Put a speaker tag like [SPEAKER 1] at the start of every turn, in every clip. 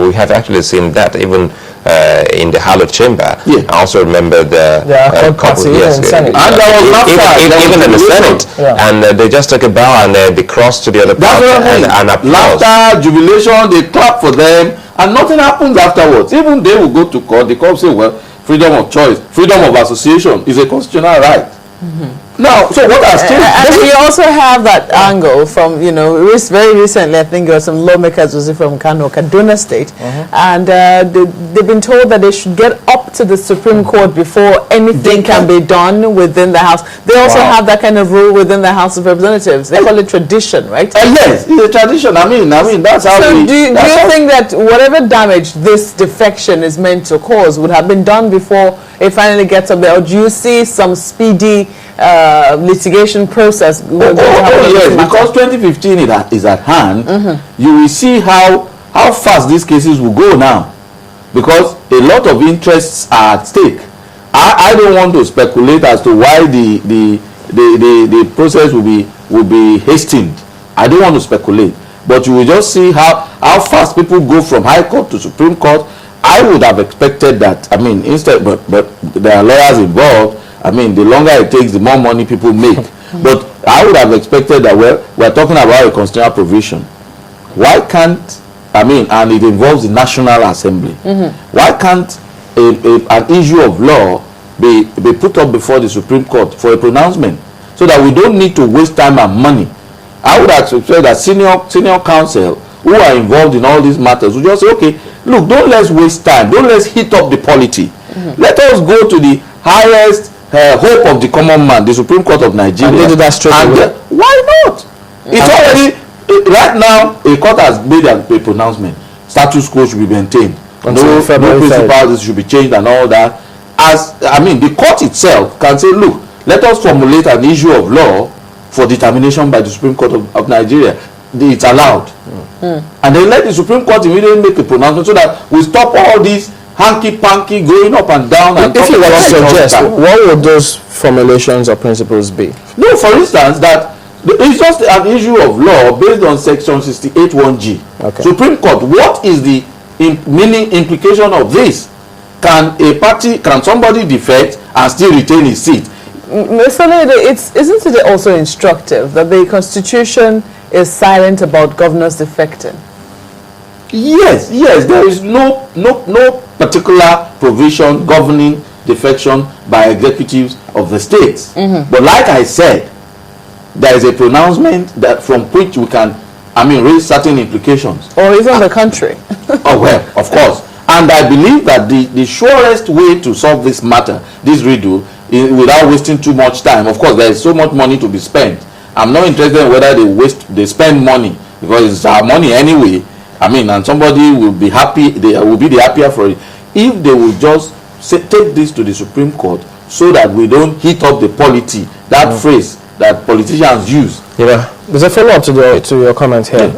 [SPEAKER 1] we have actually seen that even in the Hallowed Chamber.
[SPEAKER 2] Yeah.
[SPEAKER 1] I also remember the
[SPEAKER 2] couple years
[SPEAKER 1] in
[SPEAKER 2] the Senate.
[SPEAKER 1] and
[SPEAKER 2] there was
[SPEAKER 1] even in the Senate, and they just took a bow and they crossed to the other party and applause.
[SPEAKER 2] Laughter, jubilation, they clap for them, and nothing happens afterwards. Even they will go to court. The court say, well, freedom of choice, freedom of association is a constitutional right. Now, so what has changed?
[SPEAKER 3] And we also have that angle from, very recently, I think there were some lawmakers from Kaduna State, and they've been told that they should get up to the Supreme Court before anything can be done within the House. They also have that kind of rule within the House of Representatives. They call it tradition, right?
[SPEAKER 2] Yes, it's a tradition. I mean, that's how.
[SPEAKER 3] So do you think that whatever damage this defection is meant to cause would have been done before it finally gets up there, or do you see some speedy litigation process?
[SPEAKER 2] Yes, because 2015 is at hand. You will see how fast these cases will go now, because a lot of interests are at stake. I don't want to speculate as to why the process will be hastened. I don't want to speculate, but you will just see how fast people go from High Court to Supreme Court. I would have expected that. I mean, instead, but there are lawyers involved. I mean, the longer it takes, the more money people make. But I would have expected that, well, we're talking about a constitutional provision. Why can't, and it involves the National Assembly. Why can't an issue of law be put up before the Supreme Court for a pronouncement, so that we don't need to waste time and money? I would have expected that senior counsel who are involved in all these matters would just say, okay, look, don't let's waste time. Don't let's heat up the polity. Let us go to the highest hope of the common man, the Supreme Court of Nigeria.
[SPEAKER 4] And they do that straight away.
[SPEAKER 2] Why not? It's already, right now, a court has made a pronouncement. Status quo should be maintained. No principles should be changed and all that. The court itself can say, look, let us formulate an issue of law for determination by the Supreme Court of Nigeria. It's allowed. And then let the Supreme Court immediately make a pronouncement, so that we stop all these hanky-panky going up and down. And
[SPEAKER 4] if you were to suggest, what would those formulations or principles be?
[SPEAKER 2] No, for instance, that it's just an issue of law based on Section 68(1)(g). Okay. Supreme Court, what is the implication of this? Can somebody defect and still retain his seat?
[SPEAKER 3] Mr. Oloyede, isn't it also instructive that the Constitution is silent about governors defecting?
[SPEAKER 2] Yes, there is no particular provision governing defection by executives of the states. But like I said, there is a pronouncement that from which we can, raise certain implications.
[SPEAKER 3] Or even the country.
[SPEAKER 2] Oh, well, of course. And I believe that the surest way to solve this matter, this riddle, without wasting too much time, of course, there is so much money to be spent. I'm not interested in whether they spend money, because it's our money anyway. And somebody will be happy, they will be the happier for it, if they will just take this to the Supreme Court, so that we don't heat up the polity, that phrase that politicians use.
[SPEAKER 4] There's a follow-up to your comment here.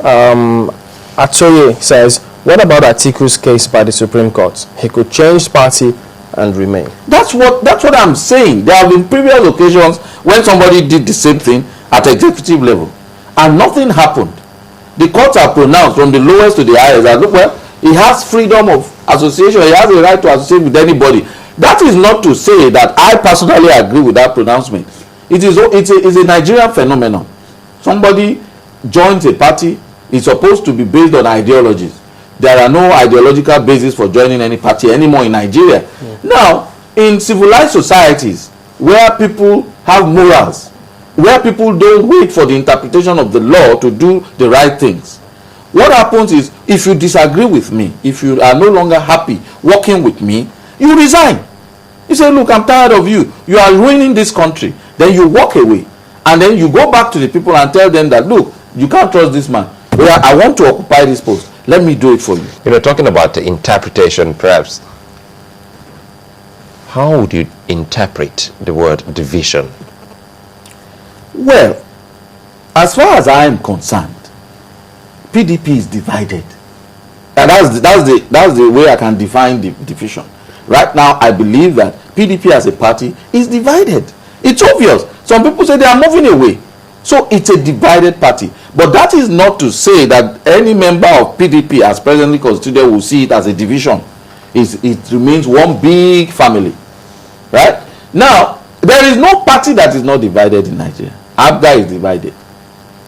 [SPEAKER 4] Atoye says, what about Atiku's case by the Supreme Court? He could change party and remain.
[SPEAKER 2] That's what I'm saying. There have been previous occasions when somebody did the same thing at executive level, and nothing happened. The courts are pronounced from the lowest to the highest that, look, well, he has freedom of association, he has a right to associate with anybody. That is not to say that I personally agree with that pronouncement. It's a Nigerian phenomenon. Somebody joins a party, it's supposed to be based on ideologies. There are no ideological basis for joining any party anymore in Nigeria. Now, in civilized societies where people have morals, where people don't wait for the interpretation of the law to do the right things, what happens is, if you disagree with me, if you are no longer happy working with me, you resign. You say, look, I'm tired of you. You are ruining this country. Then you walk away. And then you go back to the people and tell them that, look, you can't trust this man. Well, I want to occupy this post. Let me do it for you.
[SPEAKER 1] Talking about the interpretation, perhaps, how would you interpret the word division?
[SPEAKER 2] Well, as far as I am concerned, PDP is divided. And that's the way I can define the division. Right now, I believe that PDP as a party is divided. It's obvious. Some people say they are moving away. So it's a divided party. But that is not to say that any member of PDP as presently constituted will see it as a division. It remains one big family. Right? Now, there is no party that is not divided in Nigeria. ABGA is divided.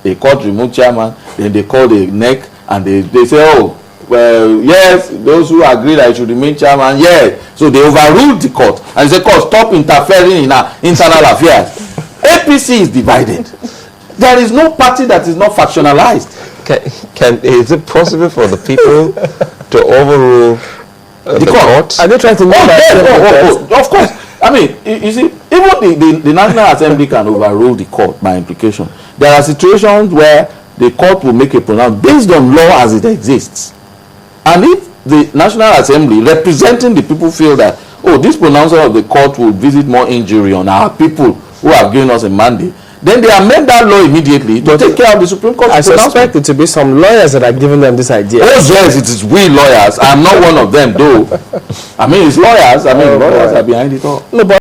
[SPEAKER 2] They court remove chairman, then they call the NEC, and they say, oh, well, yes, those who agree that it should remain chairman, yes. So they overruled the court and say, court, stop interfering in our internal affairs. APC is divided. There is no party that is not factionalized.
[SPEAKER 1] Is it possible for the people to overrule the court?
[SPEAKER 4] Are they trying to make
[SPEAKER 2] of course. I mean, you see, even the National Assembly can overrule the court by implication. There are situations where the court will make a pronouncement based on law as it exists. And if the National Assembly representing the people feel that, oh, this pronouncement of the court will visit more injury on our people who have given us a mandate, then they amend that law immediately to take care of the Supreme Court.
[SPEAKER 4] I suspect it to be some lawyers that are giving them this idea.
[SPEAKER 2] Oh yes, it is we lawyers. I'm not one of them though. I mean, it's lawyers. I mean, lawyers are behind it all.
[SPEAKER 4] No, but